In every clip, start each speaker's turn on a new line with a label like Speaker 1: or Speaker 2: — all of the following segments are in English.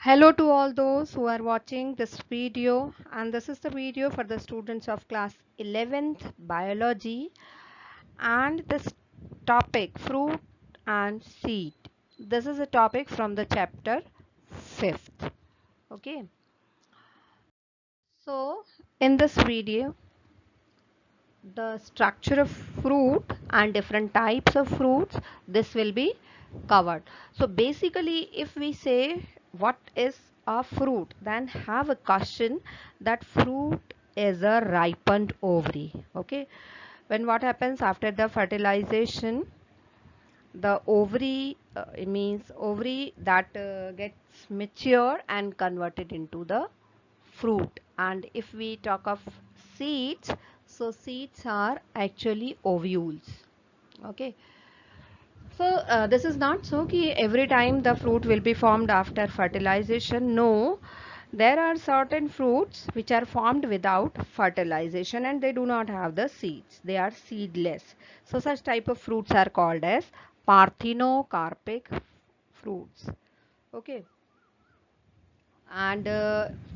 Speaker 1: Hello to all those who are watching this video, and this is the video for the students of class 11th biology, and this topic fruit and seed. This is a topic from the chapter 5th. Okay, so in this video the structure of fruit and different types of fruits, this will be covered. So basically, if we say what is a fruit, then have a question that fruit is a ripened ovary. Okay, when what happens after the fertilization, the ovary, it means ovary that gets mature and converted into the fruit. And if we talk of seeds, so seeds are actually ovules. Okay, so this is not so कि every time the fruit will be formed after fertilization. No, there are certain fruits which are formed without fertilization and they do not have the seeds. They are seedless. So such type of fruits are called as parthenocarpic fruits. Okay, and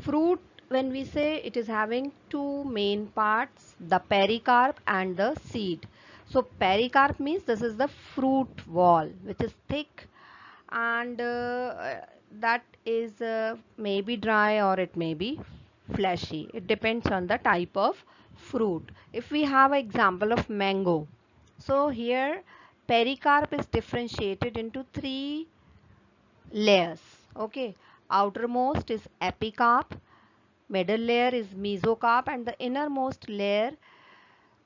Speaker 1: fruit, when we say, it is having two main parts, the pericarp and the seed. So pericarp means this is the fruit wall which is thick, and that is maybe dry or it may be fleshy. It depends on the type of fruit. If we have an example of mango, so here pericarp is differentiated into three layers. Okay, outermost is epicarp, middle layer is mesocarp, and the innermost layer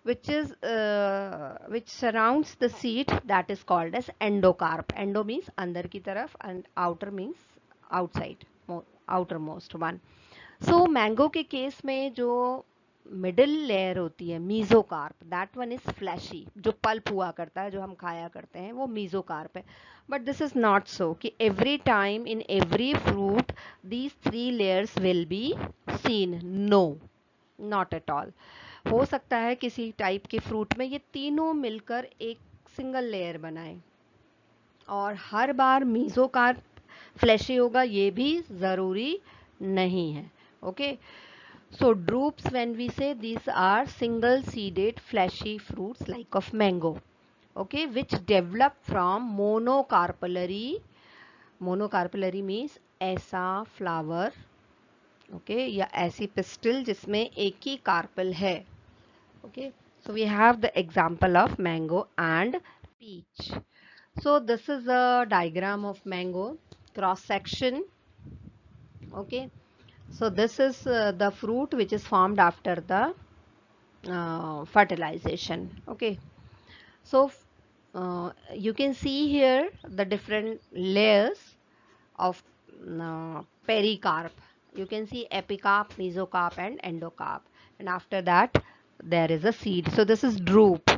Speaker 1: which surrounds the seed, that is called as endocarp. Endo means अंदर की तरफ and outer means outside, outermost one. So mango के case में जो middle layer होती है mesocarp, that one is fleshy, जो pulp हुआ करता है, जो हम खाया करते हैं, वो मीजोकार्प है. But this is not so कि every time in every fruit these three layers will be seen. No, not at all. हो सकता है किसी टाइप के फ्रूट में ये तीनों मिलकर एक सिंगल लेयर बनाए, और हर बार मीजोकार्प फ्लैशी होगा ये भी ज़रूरी नहीं है. Okay, so drupes, when we say, these are single seeded fleshy fruits like of mango, okay, which develop from monocarpellary. Monocarpellary means ऐसा flower, okay, या ऐसी pistil जिसमें एक ही carpel है. Okay, so we have the example of mango and peach. So this is a diagram of mango cross section. Okay, so this is the fruit which is formed after the fertilization. Okay, so you can see here the different layers of pericarp. You can see epicarp, mesocarp and endocarp, and after that there is a seed. So this is drupe.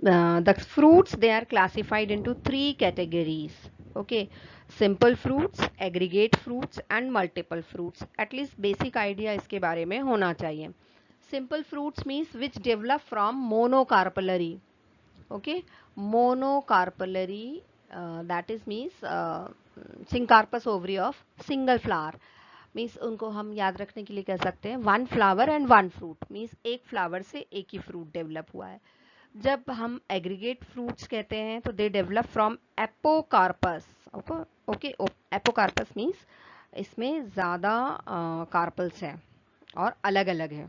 Speaker 1: The fruits, they are classified into three categories. Okay, simple fruits, aggregate fruits and multiple fruits. At least basic idea इसके बारे में होना चाहिए. Simple fruits means which develop from monocarpellary. Okay, monocarpellary, that is means syncarpous ovary of single flower. Means उनको हम याद रखने के लिए कह सकते हैं one flower and one fruit. Means एक फ्लावर से एक ही फ्रूट डेवलप हुआ है. जब हम एग्रीगेट फ्रूट्स कहते हैं तो they develop from apocarpous. Okay, apocarpous means इसमें ज़्यादा कार्पल्स हैं और अलग अलग है.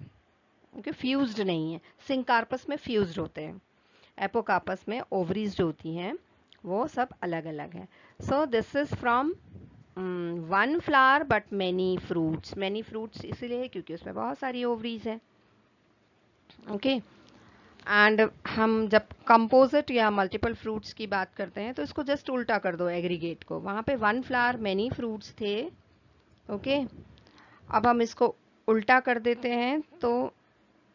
Speaker 1: ओके, फ्यूज्ड नहीं है. सिंकार्पस में फ्यूज्ड होते हैं, एपोकार्पस में ओवरीज जो होती हैं वो सब अलग अलग हैं. So this is from one flower but many fruits. Many fruits इसलिए क्योंकि उसमें बहुत सारी ओवरीज हैं. ओके, एंड हम जब कंपोजिट या मल्टीपल फ्रूट्स की बात करते हैं तो इसको जस्ट उल्टा कर दो एग्रीगेट को. वहाँ पे वन फ्लावर मैनी फ्रूट्स थे. ओके, अब हम इसको उल्टा कर देते हैं तो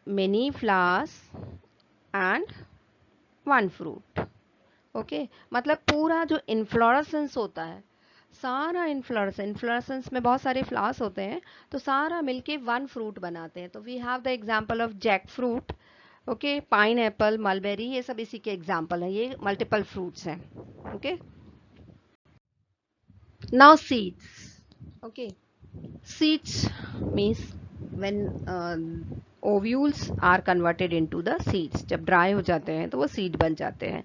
Speaker 1: many flowers and one fruit. Okay, मतलब पूरा जो इन्फ्लोरेसेंस होता है, सारा इन्फ्लोरेसेंस में बहुत सारे फ्लावर्स होते हैं, तो सारा मिलके वन फ्रूट बनाते हैं. तो we have the example of jack fruit. Okay, pineapple, mulberry, ये सब इसी के एग्जांपल हैं. ये मल्टीपल फ्रूट्स हैं. Okay, Now seeds. Okay, seeds means when ovules are converted into the seeds. जब dry हो जाते हैं तो वो seed बन जाते हैं.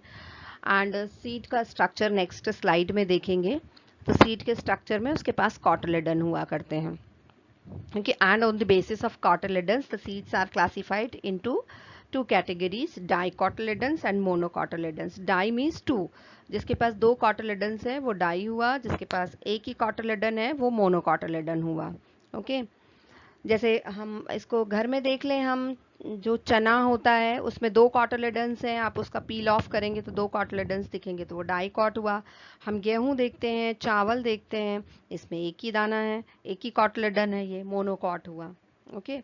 Speaker 1: एंड सीड का स्ट्रक्चर नेक्स्ट स्लाइड में देखेंगे. तो सीड के स्ट्रक्चर में उसके पास कॉटलेडन हुआ करते हैं. Okay, and on the basis of cotyledons, the seeds are classified into two categories, dicotyledons and monocotyledons. Di means two. जिसके पास दो cotyledons है वो डाई हुआ, जिसके पास एक ही cotyledon है वो monocotyledon हुआ. ओके, जैसे हम इसको घर में देख लें, हम जो चना होता है उसमें दो कॉटलेडन्स हैं, आप उसका पील ऑफ करेंगे तो दो कॉटलेडन्स दिखेंगे तो वो डाइकॉट हुआ. हम गेहूं देखते हैं, चावल देखते हैं, इसमें एक ही दाना है, एक ही कॉटलेडन है, ये मोनोकॉट हुआ. Okay,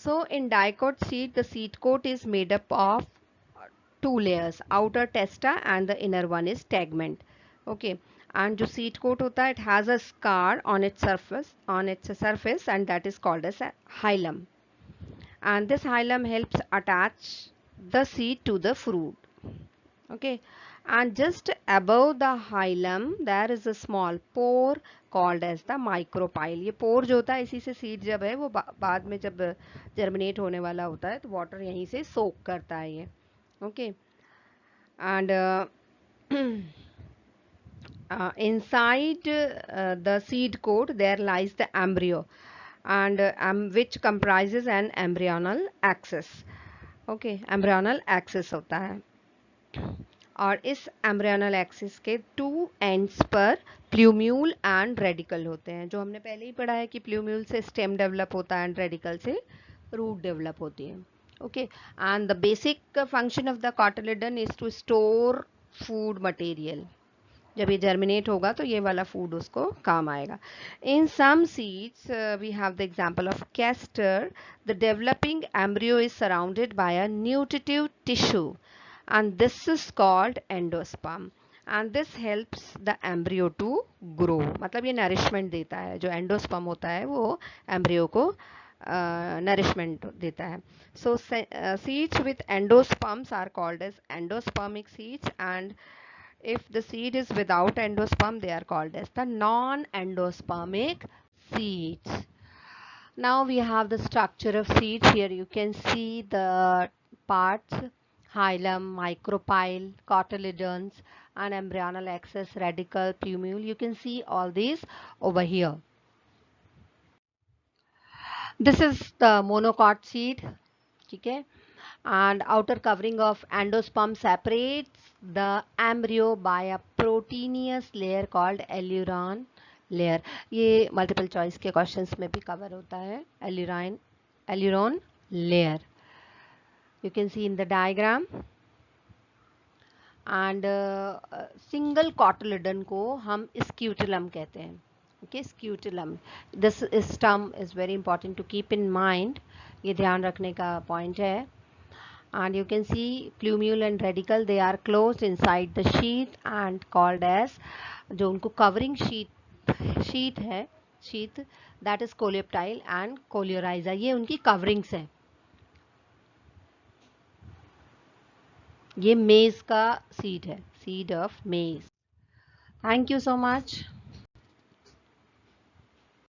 Speaker 1: so in dicot seed the seed coat is made up of two layers, outer testa and the inner one is tegment. Okay, and जो seed coat होता है, it has a scar on its surface and that is called as a hilum, and this hilum helps attach the seed to the fruit. Okay, and just above the hilum there is a small pore called as the micropyle. ये pore जो होता है, इसी से seed जब है वो बाद में जब germinate होने वाला होता है तो water यहीं से soak करता है ये. Okay, and inside the seed coat there lies the embryo, and which comprises an embryonal axis. Okay, embryonal axis होता है, और इस एम्ब्रियोनल एक्सिस के टू एंड्स पर प्लूम्यूल एंड रेडिकल होते हैं. जो हमने पहले ही पढ़ा है कि प्लूम्यूल से स्टेम डेवलप होता है एंड रेडिकल से रूट डेवलप होती है. Okay, and the basic function of the cotyledon is to store food material. जब ये जर्मिनेट होगा तो ये वाला फूड उसको काम आएगा. In some seeds we have the example of castor. The developing embryo is surrounded by a nutritive tissue and this is called endosperm, and this helps the embryo to grow. मतलब ये nourishment देता है. जो endosperm होता है वो embryo को nourishment देता है. So seeds with endosperms are called as endospermic seeds, and if the seed is without endosperm they are called as the non-endospermic seeds. Now we have the structure of seeds. Here you can see the parts: hilum, micropyle, cotyledons, and embryonal axis, radicle, plumule. You can see all these over here. This is the monocot seed. Okay, and outer covering of endosperm separates the embryo by a proteinous layer called alluron layer. ये multiple choice के questions में भी cover होता है. Alluron layer. You can see in the diagram. And single cotyledon को हम scutellum कहते हैं. Okay, scutellum. This term is very important to keep in mind. ये ध्यान रखने का point है. And you can see plumule and radicle, they are closed inside the sheath and called as, जो उनको covering sheath है, sheath, that is coleoptile and coleorhiza. ये उनकी coverings हैं. ये maize का seed है, seed of maize. Thank you so much.